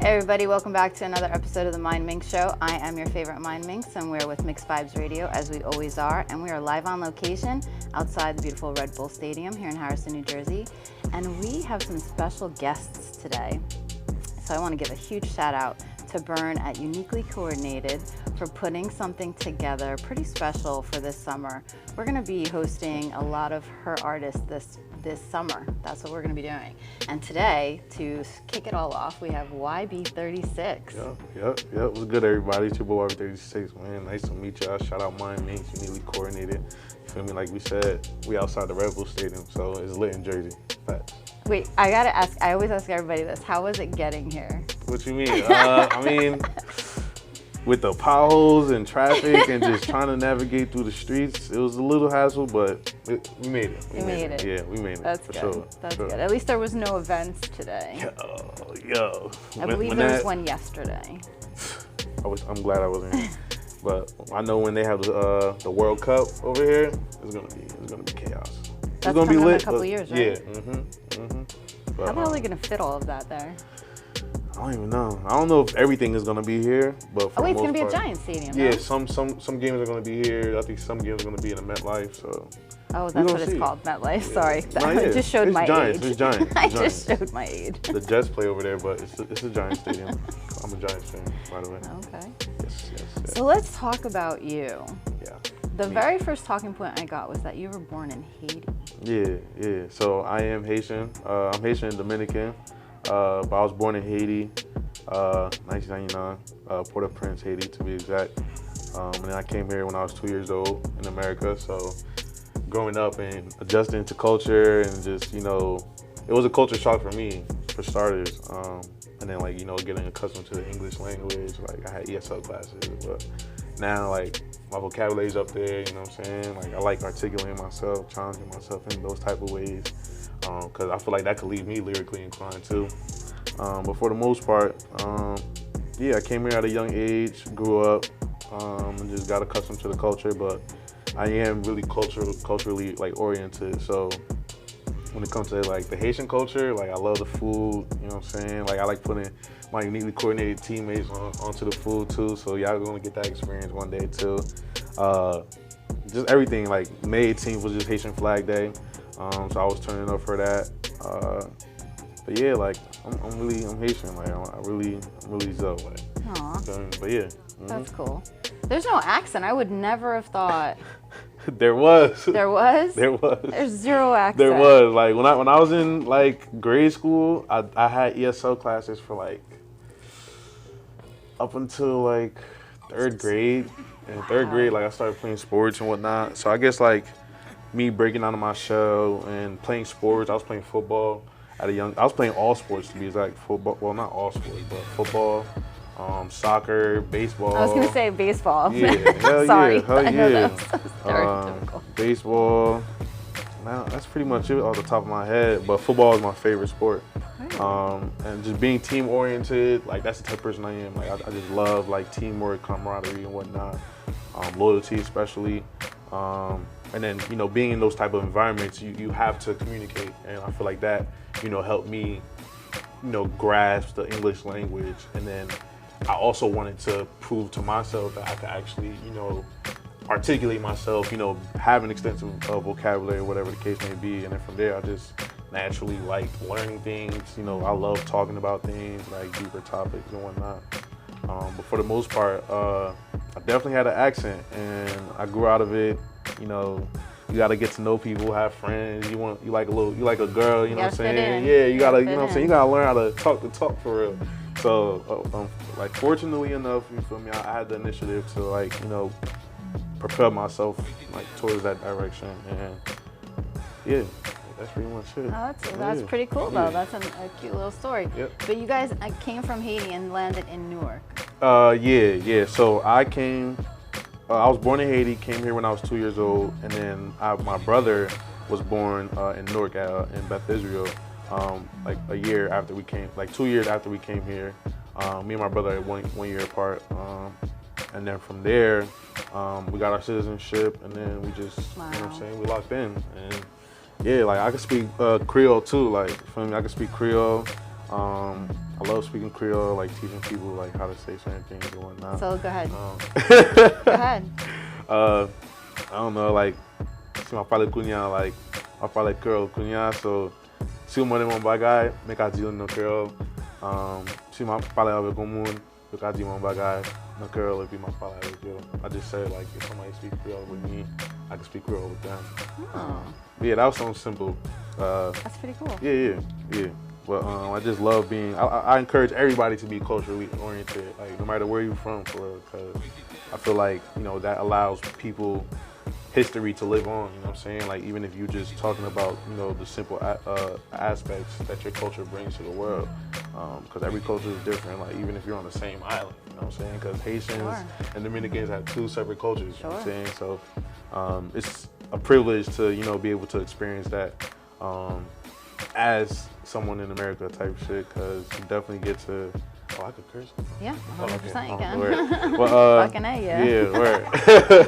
Hey everybody, welcome back to another episode of the Mindminx Show. I am your favorite Mindminx, and we're with Mix Vibes Radio, as we always are, and we are live on location outside the beautiful Red Bull Stadium here in Harrison, New Jersey, and we have some special guests today. So I want to give a huge shout out to Bern at Uniquely Coordinated for putting something together pretty special for this summer. We're going to be hosting a lot of her artists this summer. That's what we're going to be doing. And today, to kick it all off, we have YB36. Yep. What's good, everybody? It's your boy YB36, man. Nice to meet y'all. Shout out Mindminx, Uniquely Coordinated. You feel me? Like we said, we outside the Red Bull Stadium, so it's lit in Jersey. Facts. Wait, I gotta ask, I always ask everybody this, how was it getting here? What you mean? I mean, with the potholes and traffic and just trying to navigate through the streets, it was a little hassle, but we made it. We made it. Yeah, we made it. That's for good. Sure. That's good. At least there was no events today. Yo. I believe there was one yesterday. I'm glad I wasn't here. But I know when they have the World Cup over here, it's gonna be chaos. That's it's gonna be lit in a couple years, right? Yeah. But, how the hell are they gonna fit all of that there? I don't even know. I don't know if everything is gonna be here, but for it's the most gonna be part, a giant stadium. Yeah, no? some games are gonna be here. I think some games are gonna be in the MetLife. So. Oh, that's what it's called, MetLife. Yeah. Sorry, I just showed my Giants. age. It's Giants. I just showed my age. The Jets play over there, but it's a Giants stadium. I'm a Giants fan, by the way. Okay. Yes. So let's talk about you. Yeah. The very first talking point I got was that you were born in Haiti. Yeah. So I am Haitian. I'm Haitian and Dominican, but I was born in Haiti, 1999, Port-au-Prince, Haiti, to be exact. And then I came here when I was 2 years old in America. So growing up and adjusting to culture and just, it was a culture shock for me, for starters. And then getting accustomed to the English language. Like I had ESL classes, but now my vocabulary's up there, you know what I'm saying? Like I like articulating myself, challenging myself in those type of ways. Cause I feel like that could leave me lyrically inclined too. But for the most part, I came here at a young age, grew up, and just got accustomed to the culture, but I am really culturally oriented. So when it comes to the Haitian culture, I love the food, you know what I'm saying? I like putting my uniquely coordinated teammates onto the food too. So y'all gonna get that experience one day too. Just everything, May 18th was just Haitian Flag Day. So I was turning up for that. But yeah, I'm Haitian. I'm really so. Aww. But yeah. Mm-hmm. That's cool. There's no accent. I would never have thought. There was. There was? There was. There's zero accent. There was. When I was in grade school, I had ESL classes for up until third grade. In third grade, I started playing sports and whatnot. So I guess me breaking out of my shell and playing sports. I was playing football I was playing all sports, to be exact. Football, well, not all sports, but football, soccer, baseball. I was gonna say baseball. Yeah, hell Sorry. yeah, hell I know yeah. that was so stereotypical. Baseball. Now that's pretty much it off the top of my head. But football is my favorite sport. And just being team oriented, that's the type of person I am. I just love teamwork, camaraderie, and whatnot. Loyalty especially. And then being in those type of environments, you have to communicate, and I feel like that helped me grasp the English language. And then I also wanted to prove to myself that I could actually articulate myself, have an extensive vocabulary, whatever the case may be. And then from there, I just naturally liked learning things. I love talking about things, deeper topics and whatnot. But for the most part, I definitely had an accent, and I grew out of it. You gotta get to know people, have friends. You like a girl, you know what I'm saying? Yeah, you gotta, you know what I'm saying? You gotta learn how to talk the talk for real. So, fortunately enough, you feel me? I had the initiative to propel myself towards that direction, and yeah, that's pretty much it. Oh, that's pretty cool though. That's a cute little story. Yep. But you guys came from Haiti and landed in Newark. Yeah. So I was born in Haiti, came here when I was 2 years old, and then my brother was born in Newark in Beth Israel, a year after we came, 2 years after we came here. Me and my brother are one year apart, and then from there, we got our citizenship, and then we just, you know what I'm saying, we locked in. And yeah, I could speak Creole too, I could speak Creole. I love speaking Creole, like teaching people like how to say certain things and whatnot. So go ahead. Go ahead. I don't know, like, si ma pale kounya, like, ma pale Creole kounya, so si ou mwen mon bagay, me ka di no Creole. Si ma pale avec un moun, yo ka di mon bagay no Creole, et puis ma pale avec yo. I just say, like, if somebody speak Creole with me, I can speak Creole with them. Oh. Yeah, that was something simple. That's pretty cool. Yeah. But I just love being, I encourage everybody to be culturally oriented, like no matter where you're from, for real, because I feel like, you know, that allows people history to live on, you know what I'm saying? Like even if you're just talking about, you know, the simple aspects that your culture brings to the world, because every culture is different, like even if you're on the same island, you know what I'm saying? Because Haitians and Dominicans have two separate cultures, you know what I'm saying? So it's a privilege to, you know, be able to experience that as someone in America type shit, because you definitely get to, I could curse? Yeah, 100% you can. Fucking A, yeah. Yeah, word.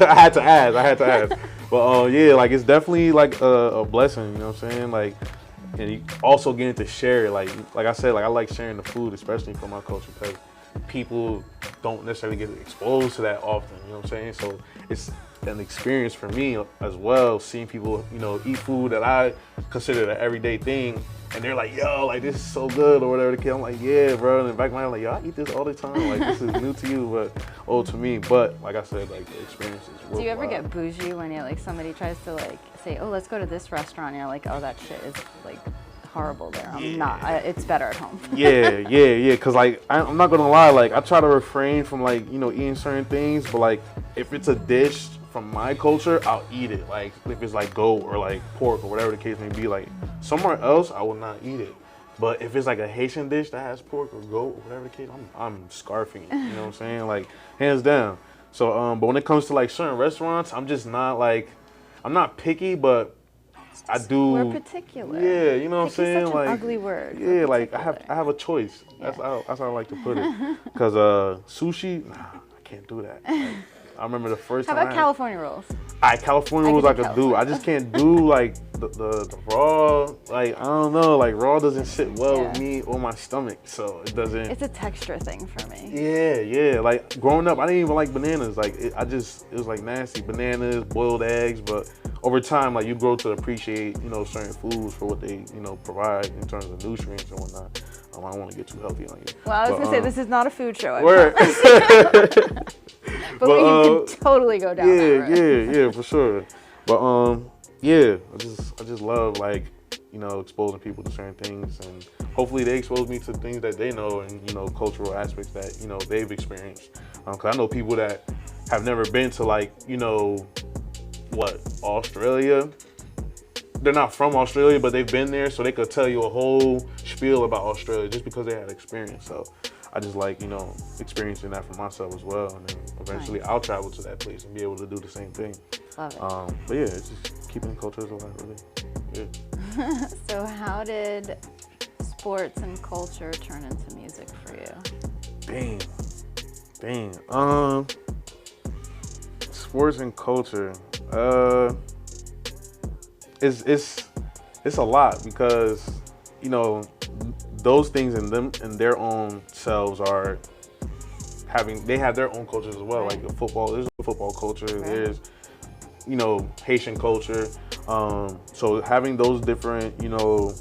I had to ask. But yeah, like it's definitely like a blessing, you know what I'm saying? Like, and you also getting to share it, like I said, like I like sharing the food, especially from my culture, because people don't necessarily get exposed to that often, you know what I'm saying? So it's an experience for me as well, seeing people, you know, eat food that I consider an everyday thing, and they're like, yo, like this is so good or whatever the case. I'm like, yeah, bro. And in the back of my mind, like, yo, I eat this all the time. Like this is new to you, but old to me. But like I said, like the experience is worthwhile. Do you ever get bougie when you're like somebody tries to like say, oh, let's go to this restaurant, and you're like, oh, that shit is like horrible there. I'm not. It's better at home. yeah. Cause like I'm not gonna lie, like I try to refrain from like, you know, eating certain things, but like if it's a dish from my culture, I'll eat it. Like if it's like goat or like pork or whatever the case may be, like somewhere else I will not eat it. But if it's like a Haitian dish that has pork or goat or whatever the case, I'm scarfing it. You know what I'm saying? Like hands down. So but when it comes to like certain restaurants, I'm just not like, I'm not picky, but I do. We're particular. Yeah, you know what I'm saying? Such like an ugly word. Yeah, like I have a choice. That's how I like to put it. Cause sushi, nah, I can't do that. Like, I remember the first time. How about California rolls? California rolls I could do. I just can't do like the raw. Like I don't know, like raw doesn't sit well with me or my stomach, so it doesn't. It's a texture thing for me. Yeah. Like growing up, I didn't even like bananas. Like it was like nasty bananas, boiled eggs. But over time, like you grow to appreciate, you know, certain foods for what they, you know, provide in terms of nutrients and whatnot. I don't want to get too healthy on you. Well, I was gonna say this is not a food show. But you can totally go down that road. Yeah, for sure. But yeah, I just love like, you know, exposing people to certain things, and hopefully they expose me to things that they know and, you know, cultural aspects that, you know, they've experienced. Cause I know people that have never been to like, you know, Australia. They're not from Australia, but they've been there, so they could tell you a whole spiel about Australia just because they had experience. So I just like, you know, experiencing that for myself as well, and then eventually I'll travel to that place and be able to do the same thing. Love it. But yeah, it's just keeping cultures alive, really. Yeah. So how did sports and culture turn into music for you? Dang. Sports and culture. It's a lot, because, you know, those things in their own selves are they have their own cultures as well. Like there's a football culture, there's, you know, Haitian culture. So having those different, you know,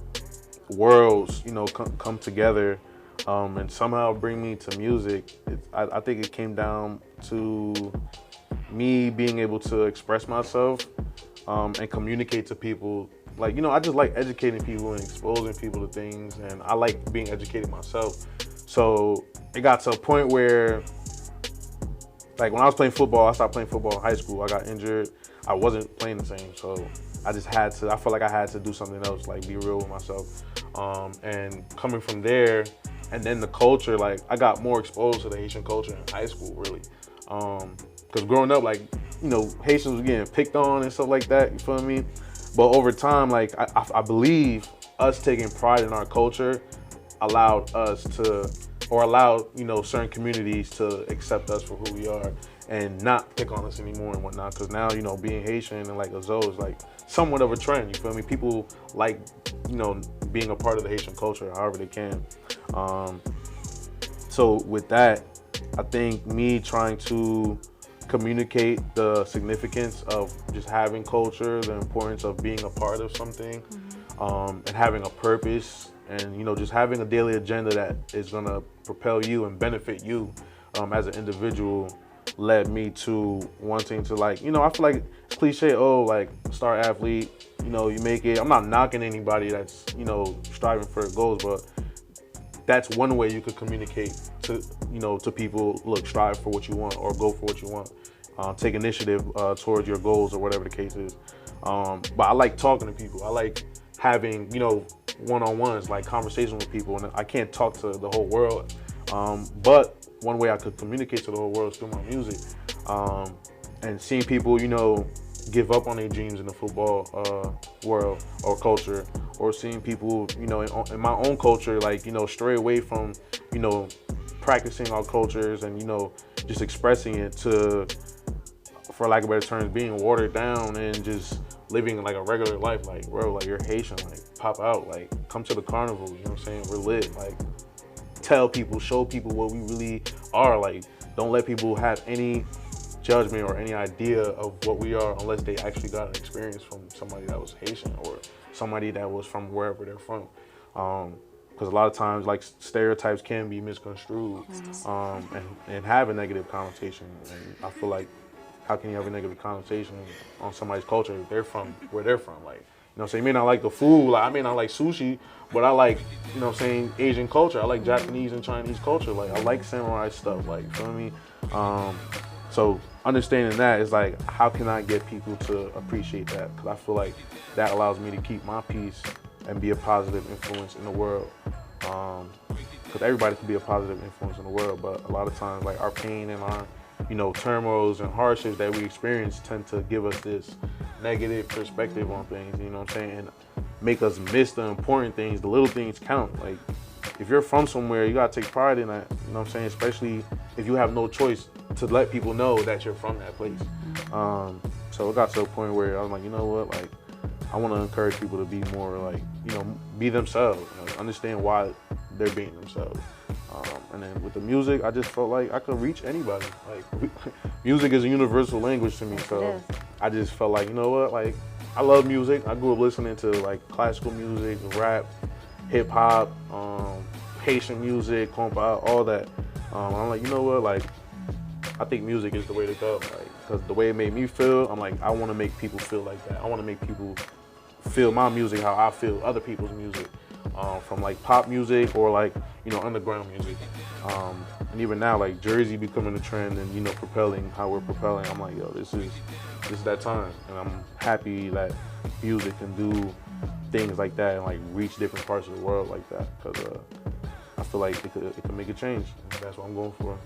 worlds, you know, come together and somehow bring me to music, I think it came down to me being able to express myself and communicate to people. Like, you know, I just like educating people and exposing people to things, and I like being educated myself. So it got to a point where, like when I was playing football, I stopped playing football in high school. I got injured. I wasn't playing the same, so I felt like I had to do something else, like be real with myself. And coming from there, and then the culture, like I got more exposed to the Haitian culture in high school, really. Because growing up, like, you know, Haitians was getting picked on and stuff like that, you feel me? But over time, like, I believe us taking pride in our culture allowed, you know, certain communities to accept us for who we are and not pick on us anymore and whatnot. Because now, you know, being Haitian and like Azo is like somewhat of a trend, you feel me? People like, you know, being a part of the Haitian culture however they can. So with that, I think me trying to communicate the significance of just having culture, the importance of being a part of something, and having a purpose, and just having a daily agenda that is gonna propel you and benefit you as an individual, led me to wanting to I feel like it's cliche, like star athlete, you make it. I'm not knocking anybody that's striving for their goals, but that's one way you could communicate to people. Look, strive for what you want, or go for what you want. Take initiative towards your goals, or whatever the case is. But I like talking to people. I like having one-on-ones, like conversations with people, and I can't talk to the whole world. But one way I could communicate to the whole world is through my music. And seeing people, give up on their dreams in the football world or culture, or seeing people, in my own culture, stray away from, practicing our cultures and, just expressing it to, for lack of better terms, being watered down and just living like a regular life. Like, bro, like, you're Haitian, like, pop out, like, come to the carnival, you know what I'm saying? We're lit, like, tell people, show people what we really are. Like, don't let people have any judgment or any idea of what we are unless they actually got an experience from somebody that was Haitian or somebody that was from wherever they're from. Because a lot of times, like, stereotypes can be misconstrued and have a negative connotation. And I feel like, how can you have a negative connotation on somebody's culture if they're from where they're from? Like, so you may not like the food, like I may not like sushi, but I like, Asian culture. I like Japanese and Chinese culture. Like, I like samurai stuff, like, you feel me? So understanding that is like, how can I get people to appreciate that? Because I feel like that allows me to keep my peace and be a positive influence in the world. Because everybody can be a positive influence in the world, but a lot of times, like, our pain and our turmoils and hardships that we experience tend to give us this negative perspective on things, you know what I'm saying? And make us miss the important things. The little things count. Like, if you're from somewhere, you gotta take pride in that, you know what I'm saying? Especially if you have no choice to let people know that you're from that place. So it got to a point where I was like, you know what, like, I wanna encourage people to be more like, be themselves, understand why they're being themselves. And then with the music, I just felt like I could reach anybody. Like, music is a universal language to me, so I just felt like, you know what, like, I love music. I grew up listening to, like, classical music, rap, hip hop, Haitian music, compa, all that. I'm like, you know what, like, I think music is the way to go. Like, because the way it made me feel, I'm like, I want to make people feel like that. I want to make people feel my music how I feel other people's music. From like pop music or like, underground music. And even now, like, Jersey becoming a trend and, propelling how we're propelling. I'm like, yo, this is that time. And I'm happy that music can do things like that and like reach different parts of the world like that. Because I feel like it could make a change. And that's what I'm going for.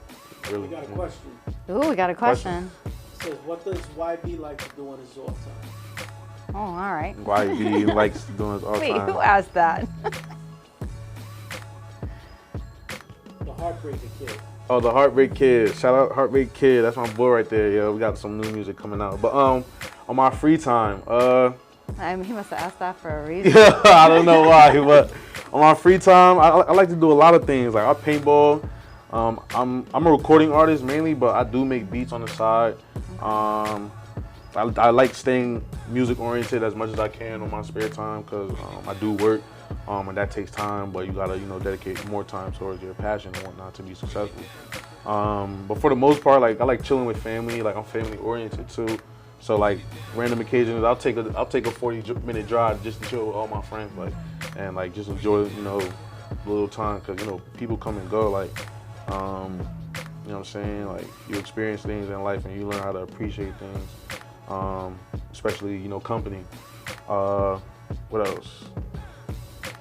Really. We got a question. Ooh, we got a question. It says, what does YB like to do on his off time? Oh, all right. YB likes doing this all the time. Wait, who asked that? The Heartbreaker Kid. Oh, the Heartbreak Kid. Shout out Heartbreak Kid. That's my boy right there, yo. We got some new music coming out. But on my free time, He must have asked that for a reason. yeah, I don't know why, but on my free time, I like to do a lot of things. Like, I paintball. I'm a recording artist mainly, but I do make beats on the side. I like staying music oriented as much as I can on my spare time because I do work and that takes time, but you gotta dedicate more time towards your passion and whatnot to be successful. But for the most part, like, I like chilling with family. Like, I'm family oriented too, so like random occasions I'll take a 40-minute drive just to chill with all my friends, like, and like just enjoy the little time because people come and go, like. You know what I'm saying? Like, you experience things in life and you learn how to appreciate things, especially, company. What else?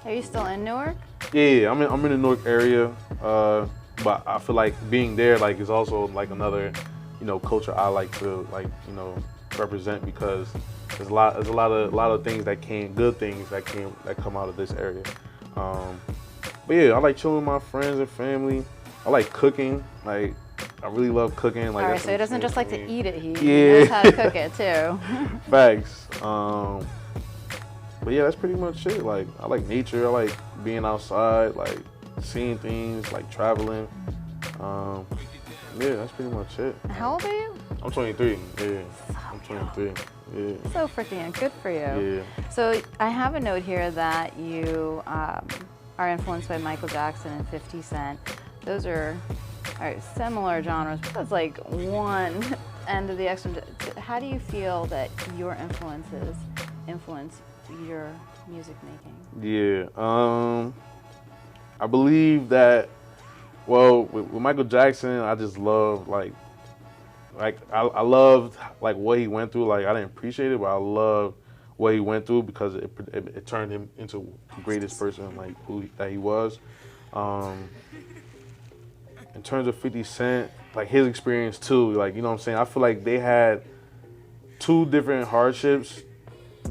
Are you still in Newark? Yeah, I'm in the Newark area, but I feel like being there, like, is also like another, culture I like to, like, represent because there's a lot of things good things that come out of this area. But yeah, I like chilling with my friends and family. I like cooking. Like, I really love cooking. Like, all right, so he doesn't just like to eat it. He Yeah. knows how to cook it too. Facts. But yeah, that's pretty much it. Like, I like nature. I like being outside. Like, seeing things, like traveling. Yeah, that's pretty much it. How old are you? I'm 23. Yeah, I'm 23. Yeah. So freaking good for you. Yeah. So I have a note here that you are influenced by Michael Jackson and 50 Cent. Those are similar genres, but that's like one end of the extreme. How do you feel that your influences influence your music making? Yeah. I believe that. Well, with Michael Jackson, I just love like I loved like what he went through. Like I didn't appreciate it, but I loved what he went through because it turned him into the greatest person like that he was. In terms of 50 Cent, like his experience too, like you know what I'm saying. I feel like they had two different hardships,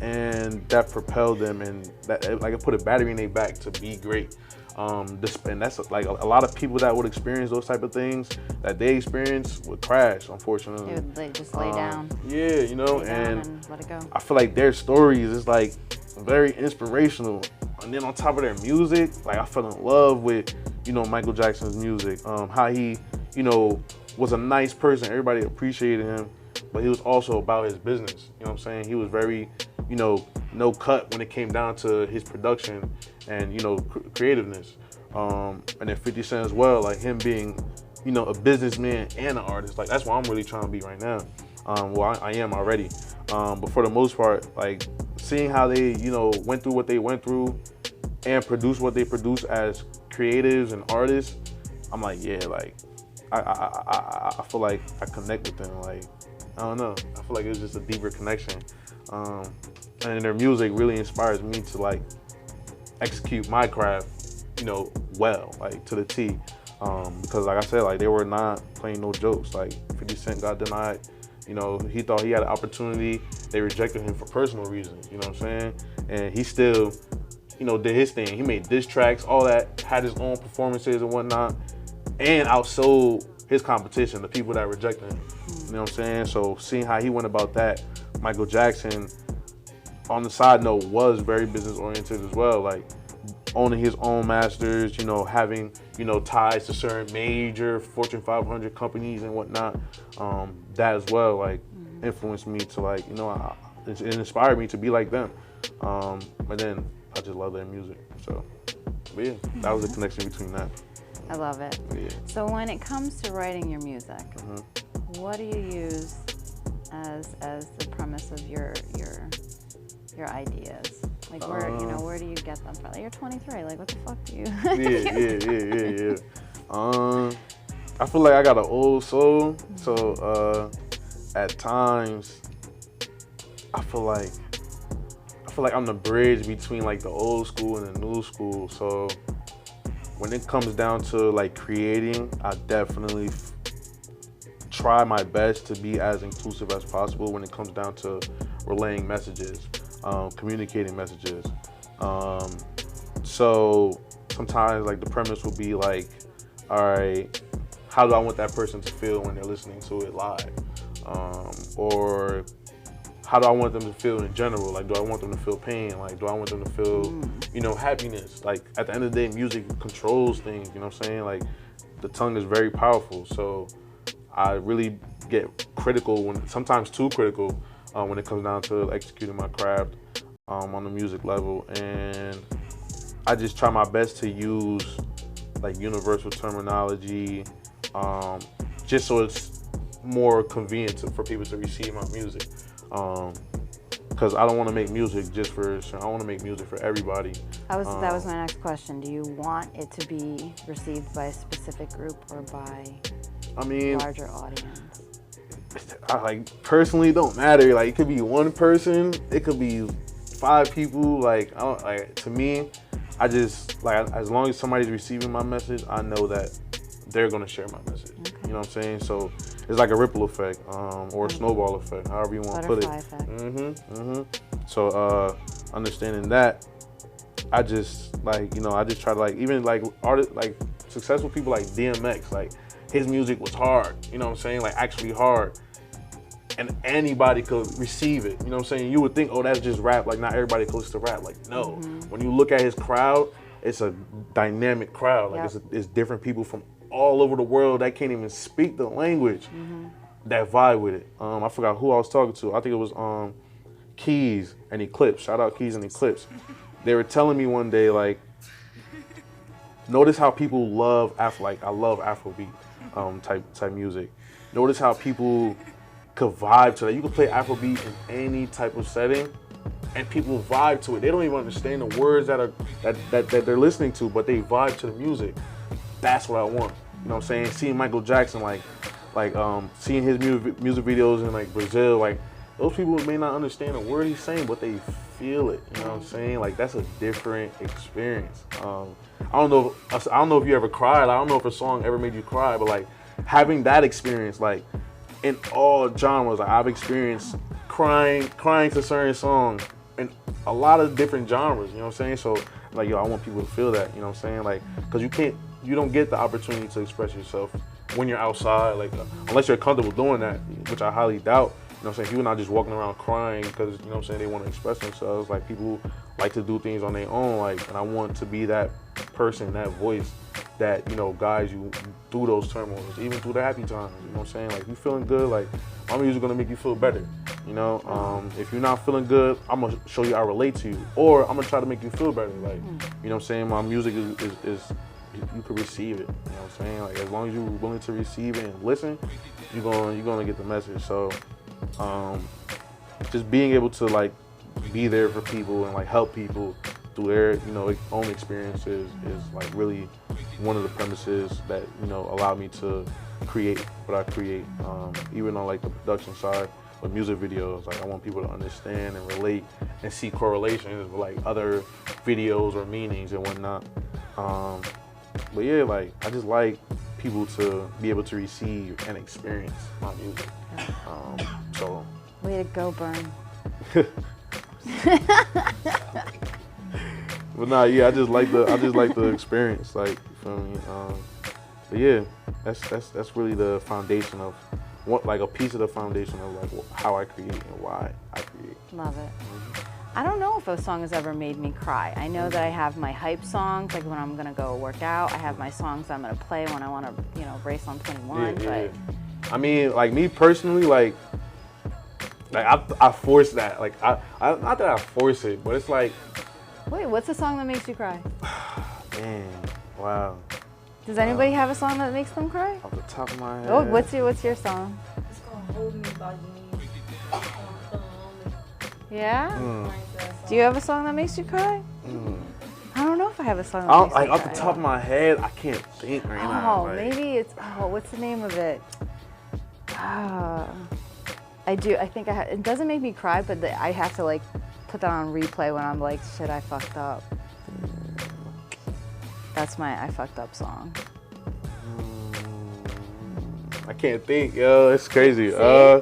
and that propelled them, and that like it put a battery in their back to be great. And that's like a lot of people that would experience those type of things that they experience would crash, unfortunately. They just lay down. Yeah, you know, and let it go. I feel like their stories is like very inspirational. And then on top of their music, like I fell in love with, you know, Michael Jackson's music. How he, you know, was a nice person. Everybody appreciated him, but he was also about his business. You know what I'm saying? He was very, you know, no cut when it came down to his production and, you know, creativeness. And then 50 Cent as well, like him being, you know, a businessman and an artist. Like that's what I'm really trying to be right now. Well, I am already. But for the most part, like seeing how they, you know, went through what they went through and produced what they produced as creatives and artists, I'm like, yeah, like I feel like I connect with them. Like, I don't know. I feel like it was just a deeper connection. And their music really inspires me to like execute my craft, you know, well, like to the T. Because like I said, like they were not playing no jokes. Like 50 Cent got denied. You know, he thought he had an opportunity. They rejected him for personal reasons, you know what I'm saying? And he still, you know, did his thing. He made diss tracks, all that, had his own performances and whatnot, and outsold his competition, the people that rejected him. You know what I'm saying? So seeing how he went about that, Michael Jackson, on the side note, was very business oriented as well. Like owning his own masters, you know, having, you know, ties to certain major Fortune 500 companies and whatnot. That as well, like, influenced me to like, you know, it inspired me to be like them. And then I just love their music. So, but yeah, that was the connection between that. I love it. Yeah. So when it comes to writing your music, what do you use as the premise of your ideas? Like where, you know, where do you get them from? Like, you're 23, like what the fuck do you? Yeah. I feel like I got an old soul, so at times I feel like I'm the bridge between like the old school and the new school. So when it comes down to like creating, I definitely try my best to be as inclusive as possible when it comes down to relaying messages, communicating messages. So sometimes like the premise will be like, all right, how do I want that person to feel when they're listening to it live? Or how do I want them to feel in general? Like, do I want them to feel pain? Like, do I want them to feel, you know, happiness? Like, at the end of the day, music controls things, you know what I'm saying? Like, the tongue is very powerful. So I really get critical, sometimes too critical, when it comes down to executing my craft on the music level. And I just try my best to use like universal terminology, just so it's more convenient for people to receive my music. Because I don't want to make music just for, I want to make music for everybody. That was my next question. Do you want it to be received by a specific group or by a larger audience? I like personally don't matter. Like it could be one person, it could be 5 people. Like I don't, like to me, I just like as long as somebody's receiving my message, I know that they're gonna share my message. Okay. You know what I'm saying? So it's like a ripple effect, or a snowball effect, however you want to put it. Effect. So understanding that, I just like, you know, I just try to like, even like artists, like successful people like DMX, like his music was hard, you know what I'm saying? Like actually hard. And anybody could receive it, you know what I'm saying? You would think, oh, that's just rap, like not everybody could listen to rap. Like no, when you look at his crowd, it's a dynamic crowd. Like it's different people from all over the world that can't even speak the language that vibe with it. I forgot who I was talking to. I think it was Keys and Eclipse. Shout out Keys and Eclipse. They were telling me one day, like, notice how people love I love Afrobeat type music. Notice how people could vibe to that. You can play Afrobeat in any type of setting, and people vibe to it. They don't even understand the words that they're listening to, but they vibe to the music. That's what I want. You know what I'm saying? Seeing Michael Jackson, like seeing his music videos in like Brazil, like those people may not understand a word he's saying, but they feel it. You know what I'm saying? Like that's a different experience. I don't know if you ever cried. I don't know if a song ever made you cry, but like having that experience, like in all genres, like I've experienced crying to certain songs in a lot of different genres. You know what I'm saying? So like, yo, I want people to feel that. You know what I'm saying? Like, cause you don't get the opportunity to express yourself when you're outside, like unless you're comfortable doing that, which I highly doubt. You know what I'm saying? People not just walking around crying because, you know what I'm saying, they want to express themselves. Like, people like to do things on their own, like, and I want to be that person, that voice that, you know, guides you through those turmoils, even through the happy times. You know what I'm saying? Like, you feeling good, like, my music's gonna make you feel better. You know, if you're not feeling good, I'm gonna show you I relate to you, or I'm gonna try to make you feel better. Like, you know what I'm saying? My music is you can receive it. You know what I'm saying? Like, as long as you're willing to receive it and listen, you're gonna get the message. So just being able to like be there for people and like help people through their, you know, own experiences is like really one of the premises that, you know, allow me to create what I create. Even on like the production side with music videos, like I want people to understand and relate and see correlations with like other videos or meanings and whatnot. But yeah, like I just like people to be able to receive and experience my music. So way to go, Burn. But nah, yeah, I just like the experience, like, you feel me? But yeah, that's really the foundation of what, like a piece of the foundation of like how I create and why I create. Love it. I don't know if a song has ever made me cry. I know that I have my hype songs, like when I'm gonna go work out. I have my songs I'm gonna play when I want to, you know, race on 21. But I mean, like me personally, like I force that. Like I not that I force it, but it's like. Wait, what's the song that makes you cry? Damn, wow. Does anybody have a song that makes them cry? Off the top of my head. Oh, what's your song? It's called Hold Me by Denise. Yeah? Do you have a song that makes you cry? I don't know if I have a song that makes me cry. Off the top of my head, I can't think right now. Oh, like, maybe it's, what's the name of it? I think it doesn't make me cry, but I have to like put that on replay when I'm like, shit, I fucked up. That's my I fucked up song. I can't think, yo, it's crazy. I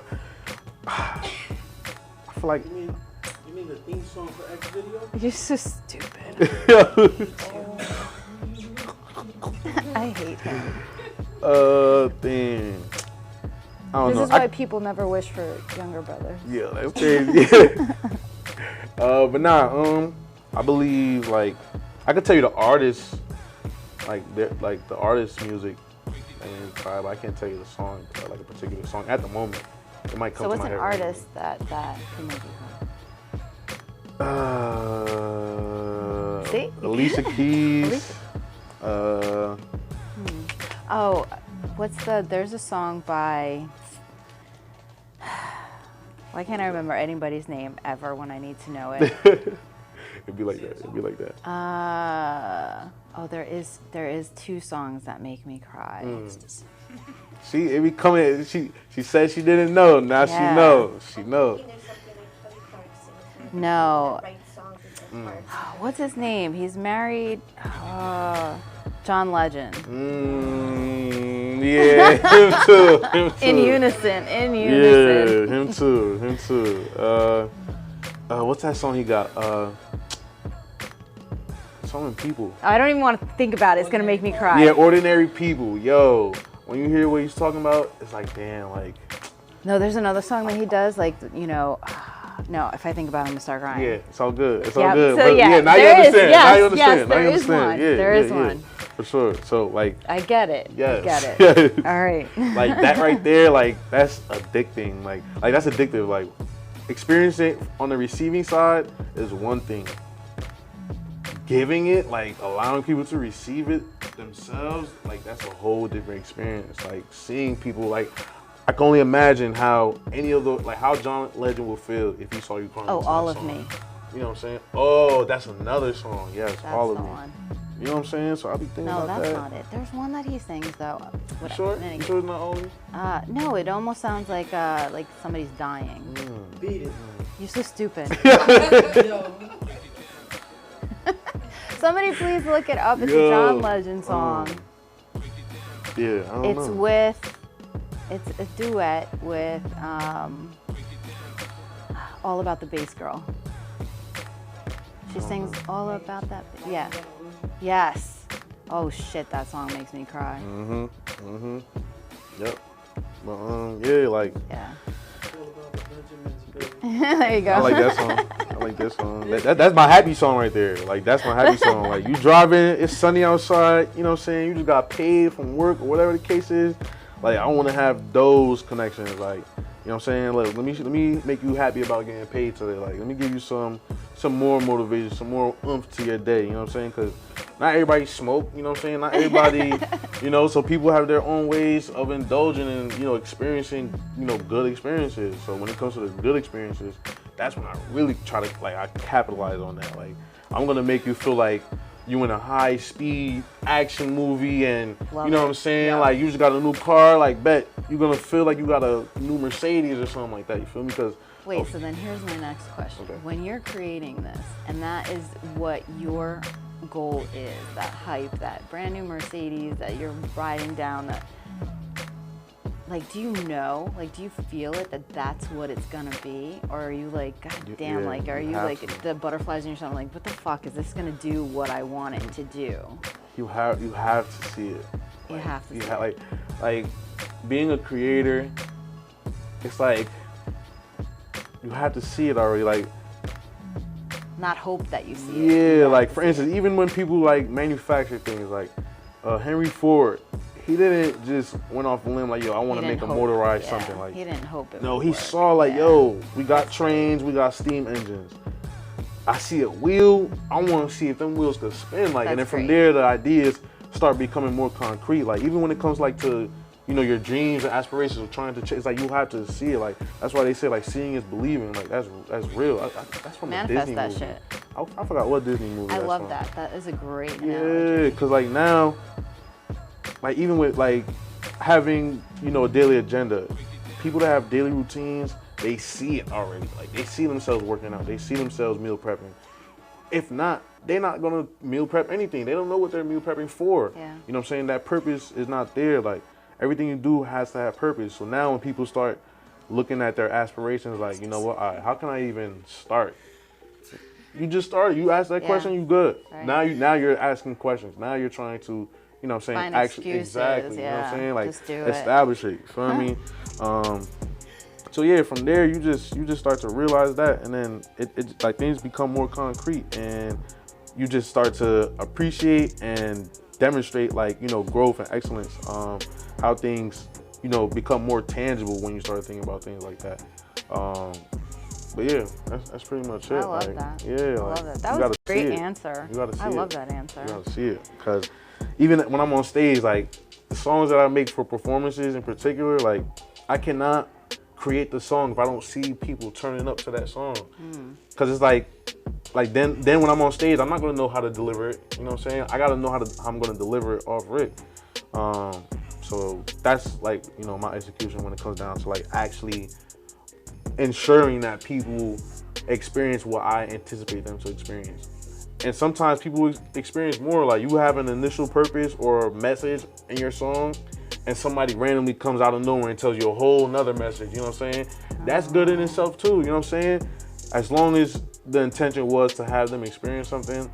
feel like You mean the theme song for X video? You're so stupid. I hate him. Damn. I don't know. This is why people never wish for younger brothers. Yeah, that's crazy. But nah, I believe like I could tell you the artists, like the artist's music. But I can't tell you the song, like a particular song at the moment. It might come so to my head. So what's an artist that can make you cry? See? Alicia Keys. Oh, there's a song by, why can't I remember anybody's name ever when I need to know it? It'd be like that. There is two songs that make me cry. It be coming. She said she didn't know. Now she knows. She knows. No. What's his name? He's married. John Legend. Yeah, him too. In unison. Yeah, him too. What's that song he got? Something People. I don't even want to think about it. It's gonna make me cry. Yeah, Ordinary People. Yo, when you hear what he's talking about, it's like, damn, like. No, there's another song that he does, like, you know, No, if I think about it, I'm gonna start crying. Yeah, it's all good. It's Yep, all good. so But yeah, now you there is- understand. yes, Now you understand. yes, Now you there is understand. one. Yeah, There yeah, is yeah. one. For sure. So like, I get it. yes. I get it. Yes. All right. Like that right there, like that's addicting. Like that's addictive. Like experiencing it on the receiving side is one thing. Giving it, like allowing people to receive it themselves, like that's a whole different experience. Like seeing people, like I can only imagine how any of the, like how John Legend would feel if he saw you crying. Oh, to all that of song. me. You know what I'm saying? Oh, that's another song. Yes, That's all of the me. one. You know what I'm saying? So I'll be thinking No, about that's that. not it. There's one that he sings though. You sure? You sure it's not only? No, it almost sounds like somebody's dying. Beat it. You're so stupid. Yo. Somebody please look it up. It's a Yo, John Legend song. Yeah, I don't It's know. with, it's a duet with All About the Bass Girl. She sings all about that. Yeah. Yes. Oh shit, that song makes me cry. Yep. But yeah, like Yeah. All about the Benjamins, baby. There you go. I like that song. I like that song. That's my happy song right there. Like that's my happy song. Like you driving, it's sunny outside. You know what I'm saying? You just got paid from work or whatever the case is. Like I want to have those connections. Like you know what I'm saying? Look, let me make you happy about getting paid today. Like let me give you some more motivation, some more oomph to your day. You know what I'm saying? Because not everybody smoke. You know what I'm saying? Not everybody. You know, so people have their own ways of indulging and experiencing good experiences. So when it comes to the good experiences, that's when I really try to I capitalize on that. Like I'm gonna make you feel like you in a high speed action movie and Love you know it. what I'm saying? Yeah. Like you just got a new car, like bet you're gonna feel like you got a new Mercedes or something like that. You feel me? Because Wait, so then here's my next question. Okay. When you're creating this, and that is what your goal is, that hype, that brand new Mercedes that you're riding down, that, like, do you know, like, do you feel it that that's what it's gonna be? Or are you like, God damn, yeah, like, are you you have like to. the butterflies in your stomach, like, what the fuck, is this gonna do what I want it to do? you have to see it. You have to You see ha- it. like being a creator, it's like you have to see it already. Like Not hope that you see it. You yeah, have like to for see instance, even when people like manufacture things, like Henry Ford, he didn't just went off a limb like, yo, I it. want He to make didn't a hope- motorized yeah, something like. he didn't hope it No, would he work. saw like, Yeah. yo, we got trains, we got steam engines. I see a wheel, I want to see if them wheels could spin. Like, and then That's from great. there, the ideas start becoming more concrete. Like, even when it comes like to, your dreams and aspirations of trying to chase, like you have to see it. Like, that's why they say like seeing is believing. Like, that's real. That's from Manifest a Disney that movie. shit. I forgot what Disney movie. I that's love from. that. That is a great Yeah, analogy. because like now, like even with like having, a daily agenda, people that have daily routines, they see it already. Like they see themselves working out. They see themselves meal prepping. If not, they're not gonna meal prep anything. They don't know what they're meal prepping for. Yeah. You know what I'm saying? That purpose is not there. Like everything you do has to have purpose. So now when people start looking at their aspirations, like, you know what, all right, how can I even start? You just started. You asked that Yeah. question, you good. Right. Now you're asking questions. Now you're trying to, you know what I'm saying, Find actually excuses, exactly. You know what yeah. I'm saying? Like Just do it. establish it. You feel me? So yeah, from there you just start to realize that, and then it like things become more concrete, and you just start to appreciate and demonstrate like growth and excellence. How things become more tangible when you start thinking about things like that. But yeah, that's pretty much it. I love like, that. Yeah, I like, love that. That you was gotta a great see it. answer. You gotta see I it. love that answer. You gotta see it, because even when I'm on stage, like the songs that I make for performances in particular, like I cannot create the song if I don't see people turning up to that song. Because it's like then when I'm on stage, I'm not gonna know how to deliver it. You know what I'm saying? I gotta know how I'm gonna deliver it off rip. So that's like my execution when it comes down to like actually ensuring that people experience what I anticipate them to experience. And sometimes people experience more. Like you have an initial purpose or message in your song, and somebody randomly comes out of nowhere and tells you a whole nother message. You know what I'm saying? That's good in itself too. You know what I'm saying? As long as the intention was to have them experience something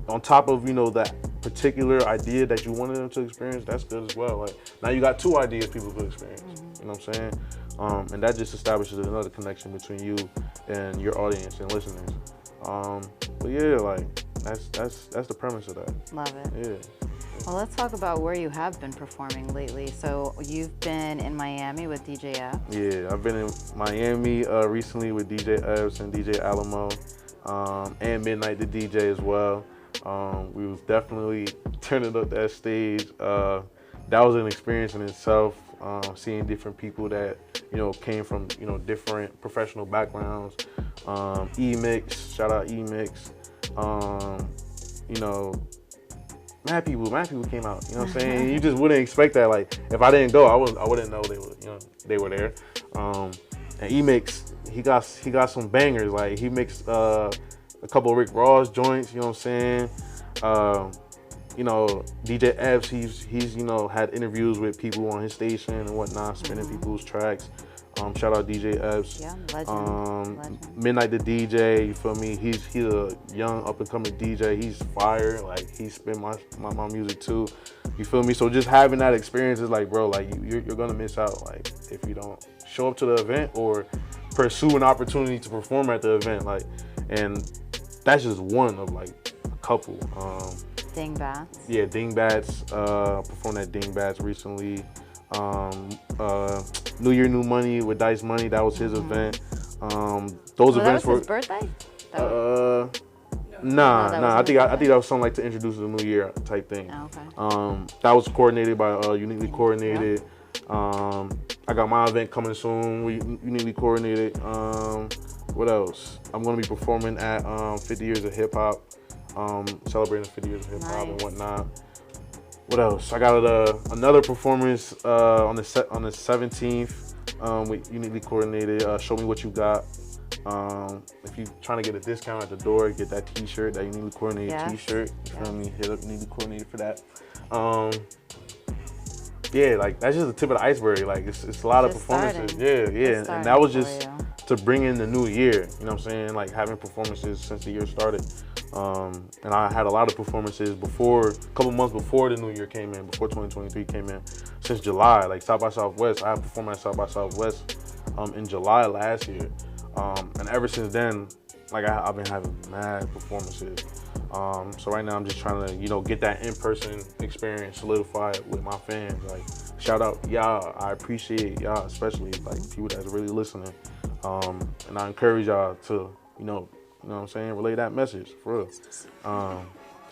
on top of that particular idea that you wanted them to experience, that's good as well. Like now you got two ideas people could experience. You know what I'm saying? And that just establishes another connection between you and your audience and listeners. But yeah, like that's the premise of that. Love it. Yeah. Well, let's talk about where you have been performing lately. So you've been in Miami with DJ F. Yeah, I've been in Miami recently with DJ Fs and DJ Alamo, and Midnight the DJ as well. We was definitely turning up that stage. That was an experience in itself. Seeing different people that came from different professional backgrounds. E-Mix, shout out E-Mix. Mad people came out. You know what I'm saying? You just wouldn't expect that. Like if I didn't go, I wouldn't know they were there. And E-Mix, he got some bangers. Like he mixed a couple of Rick Ross joints. You know what I'm saying? DJ Fs, he's had interviews with people on his station and whatnot, spinning people's tracks. Shout out DJ Fs. Yeah, legend. Midnight the DJ, you feel me? He's a young up and coming DJ. He's fire. Like he spin my music too. You feel me? So just having that experience is like, bro, like you're gonna miss out. Like if you don't show up to the event or pursue an opportunity to perform at the event. Like, and that's just one of like a couple. Dingbats. Yeah, Dingbats. Performed at Dingbats recently. New Year, New Money with Dice Money. That was his event. Those events that was his birthday? Nah. I think that was something like to introduce the new year type thing. Oh, okay. That was coordinated by Uniquely Coordinated. I got my event coming soon. We Uniquely Coordinated. What else? I'm gonna be performing at 50 Years of Hip Hop. Celebrating 50 years of hip hop and whatnot. What else? I got another performance on the 17th with Uniquely Coordinated. Show Me What You Got. If you're trying to get a discount at the door, get that T-shirt, that Uniquely Coordinated T-shirt. You feel me? Hit up Uniquely Coordinated for that. Yeah, like that's just the tip of the iceberg. Like it's a lot of performances. Yeah, and that was just to bring in the new year. You know what I'm saying? Like having performances since the year started. And I had a lot of performances a couple months before the new year came in, before 2023 came in, since July. Like South by Southwest, I performed at South by Southwest in July last year. And ever since then, like I've been having mad performances. So right now I'm just trying to, get that in-person experience solidified with my fans. Like shout out y'all, I appreciate y'all, especially like people that's really listening. And I encourage y'all to, you know what I'm saying, relay that message for real.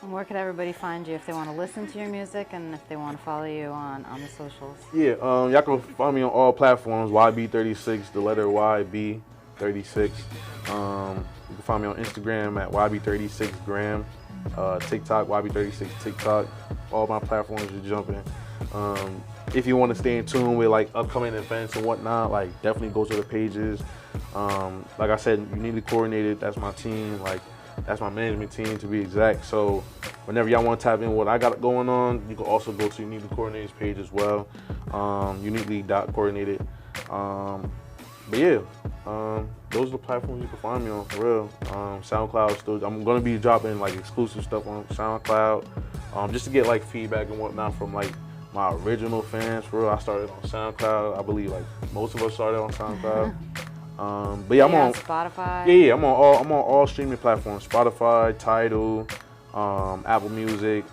And where could everybody find you if they want to listen to your music and if they want to follow you on the socials? Yeah, y'all can find me on all platforms, YB36, the letter YB36. You can find me on Instagram at YB36gram, TikTok, YB36 TikTok. All my platforms are jumping. If you want to stay in tune with like upcoming events and whatnot, like definitely go to the pages. Like I said, Uniquely Coordinated, that's my team. Like that's my management team to be exact. So whenever y'all want to tap in what I got going on, you can also go to Uniquely Coordinated's page as well, uniquely.coordinated. But yeah, those are the platforms you can find me on for real. SoundCloud still, I'm gonna be dropping like exclusive stuff on SoundCloud, just to get like feedback and whatnot from like my original fans for real. I started on SoundCloud. I believe like most of us started on SoundCloud. But yeah, I'm on Spotify. Yeah, I'm on all streaming platforms: Spotify, Tidal, Apple Music,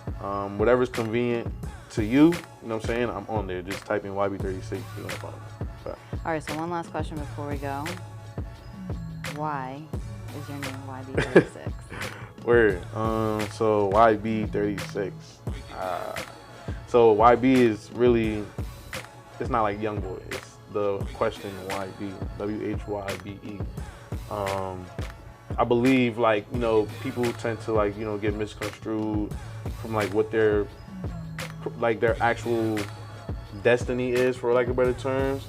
whatever's convenient to you. You know what I'm saying? I'm on there. Just type in YB36. You're gonna find me. All right, so one last question before we go. Why is your name YB36? Word. So YB36. So YB is really, it's not like young boy. It's the question YB, WHYBE. I believe like, people tend to like, get misconstrued from like what their actual destiny is, for lack of better terms.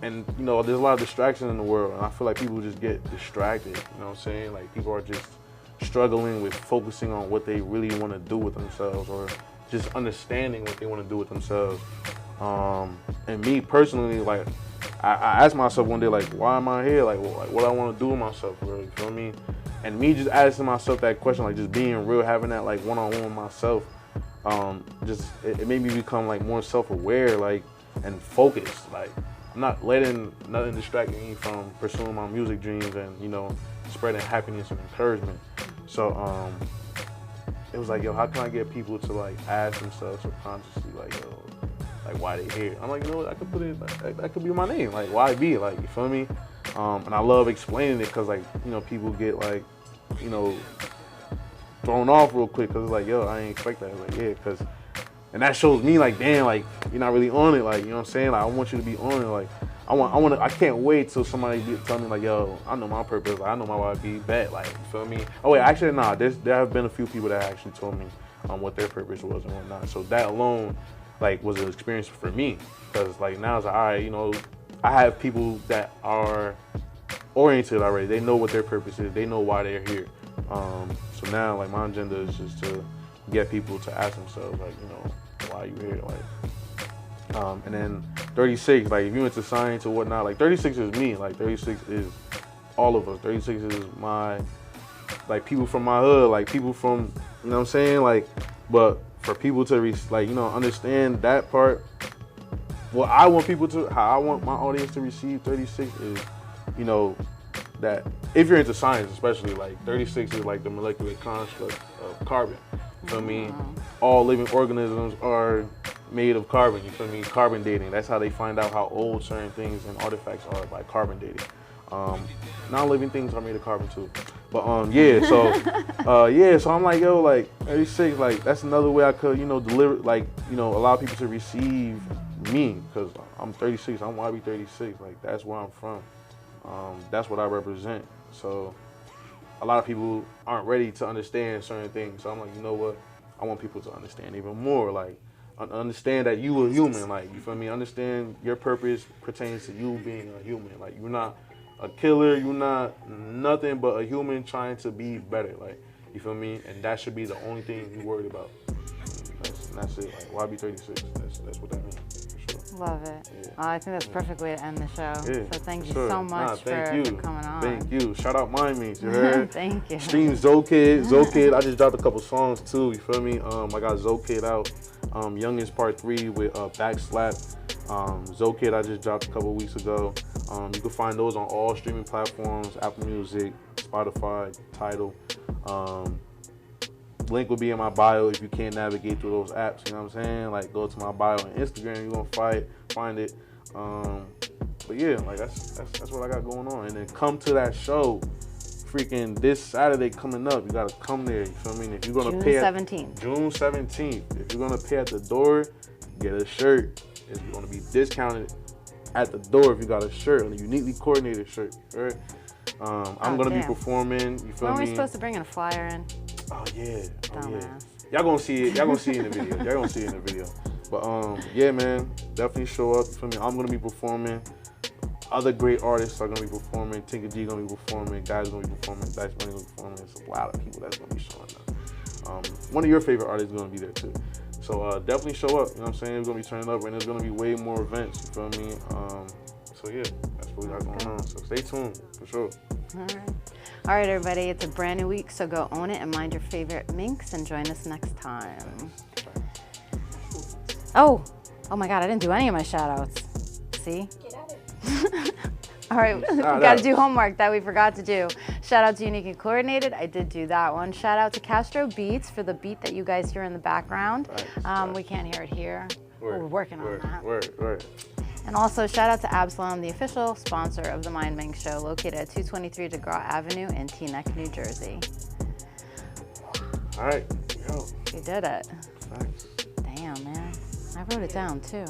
And there's a lot of distraction in the world, and I feel like people just get distracted, you know what I'm saying? Like people are just struggling with focusing on what they really want to do with themselves, or just understanding what they want to do with themselves. And me personally, like I asked myself one day, like, why am I here? Like what I want to do with myself, really, you feel me? And me just asking myself that question, like just being real, having that like one-on-one with myself, it made me become like more self-aware. Like and focused. Like, I'm not letting nothing distract me from pursuing my music dreams and, you know, spreading happiness and encouragement. So it was like, yo, how can I get people to like ask themselves subconsciously, like, yo, like why they here? I'm like, you know what, I could put it, like, that could be my name, like YB, like, you feel me? And I love explaining it because, like, you know, people get like, you know, thrown off real quick because it's like, yo, I ain't expect that. Like, yeah, because, and that shows me like, damn, like, you're not really on it. Like, you know what I'm saying? Like, I want you to be on it. Like, I can't wait till somebody tell me like, yo, I know my purpose. Like, I know my YB bet. Like, you feel me? Oh wait, actually, nah. There have been a few people that actually told me what their purpose was and whatnot. So that alone, like, was an experience for me. Because like now it's like, all right, you know, I have people that are oriented already. They know what their purpose is. They know why they're here. So now, like, my agenda is just to get people to ask themselves, like, you know, why are you here? Like, and then 36, like, if you went to science or whatnot, like, 36 is me. Like, 36 is all of us. 36 is my, like, people from my hood, like, people from, you know what I'm saying? Like, but for people to, like, you know, understand that part, what I want people to, how I want my audience to receive 36 is, you know, that if you're into science, especially, like, 36 is like the molecular construct of carbon. You feel me? All living organisms are made of carbon. You feel me? Carbon dating. That's how they find out how old certain things and artifacts are, by carbon dating. Non-living things are made of carbon too. But yeah, so yeah, so I'm like, yo, like 36, like that's another way I could, you know, deliver, like, you know, allow people to receive me, because I'm 36. I'm YB36. Like, that's where I'm from. That's what I represent. So a lot of people aren't ready to understand certain things. So I'm like, you know what? I want people to understand even more. Like, understand that you a human. Like, you feel me? Understand your purpose pertains to you being a human. Like, you're not a killer. You're not nothing but a human trying to be better. Like, you feel me? And that should be the only thing you're worried about. That's it. Like, YB36. That's what that means. Love it. Yeah. I think that's a perfect way to end the show. Yeah, so thank you sure. so much for coming on. Thank you. Shout out Mindminx, you heard? Thank you. Stream Zokid. I just dropped a couple songs too, you feel me? I got Zokid out. Youngest Part 3 with Backslap. Zokid I just dropped a couple weeks ago. You can find those on all streaming platforms, Apple Music, Spotify, Tidal. Link will be in my bio if you can't navigate through those apps, you know what I'm saying? Like, go to my bio on Instagram, you're gonna find it. But yeah, like, that's what I got going on. And then come to that show, freaking this Saturday coming up. You gotta come there, you feel me? If you're gonna pay June 17th. June 17th. If you're gonna pay at the door, get a shirt. It's gonna be discounted at the door if you got a shirt, a uniquely coordinated shirt, right? I'm gonna be performing, you feel me? When were we supposed to bring in a flyer in? Oh yeah, Dumbass. Y'all gonna see it. Y'all gonna see it in the video. Y'all gonna see it in the video. But yeah, man, definitely show up. You feel me? I'm gonna be performing. Other great artists are gonna be performing. Tinker G gonna be performing. Guys gonna be performing. Dice Money gonna be performing. There's a lot of people that's gonna be showing up. One of your favorite artists is gonna be there too. So definitely show up. You know what I'm saying? We're gonna be turning up, and there's gonna be way more events. You feel me? So yeah, that's what we got going on. So stay tuned for sure. All right, everybody, it's a brand new week, so go own it and mind your favorite minx and join us next time. Oh my God, I didn't do any of my shout outs. See? Get at it. All right, we got to do homework that we forgot to do. Shout out to Unique and Coordinated. I did do that one. Shout out to Castro Beats for the beat that you guys hear in the background. We can't hear it here. We're working on that. Word. And also shout out to Absalom, the official sponsor of the Mindminx Show, located at 223 DeGraw Avenue in Teaneck, New Jersey. All right, yo. You did it. Thanks. Damn, man. I wrote it down too.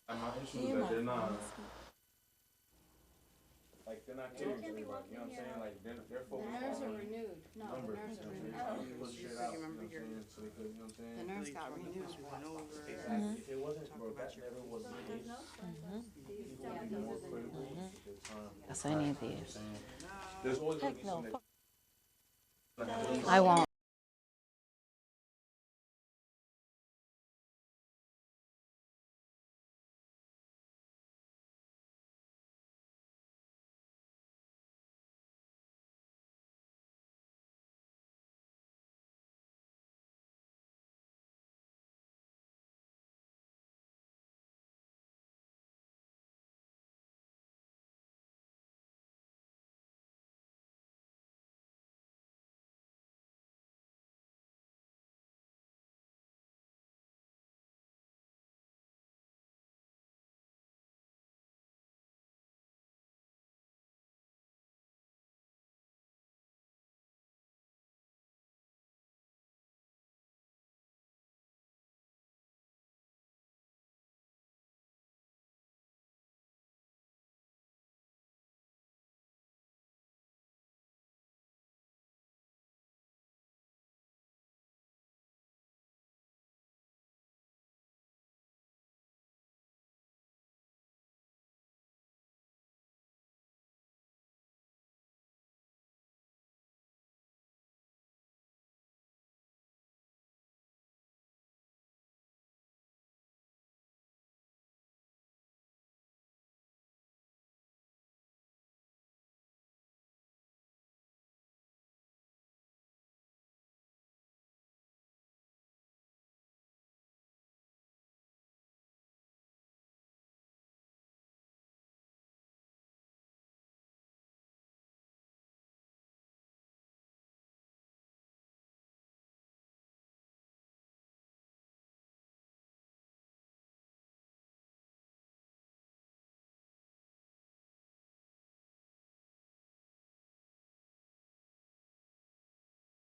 My issue is that they're not. Like they're not catering to everybody, you know what I'm saying? Like they're focused on renewed. No, numbers, you know what I'm saying? Push shit out, you know what I'm saying? So they could, you know what I'm saying? The nerves got renewed. Exactly. If it wasn't, bro, that never was the case. People would be more critical with their time. Yes, I need these. There's always gonna be some that I won't.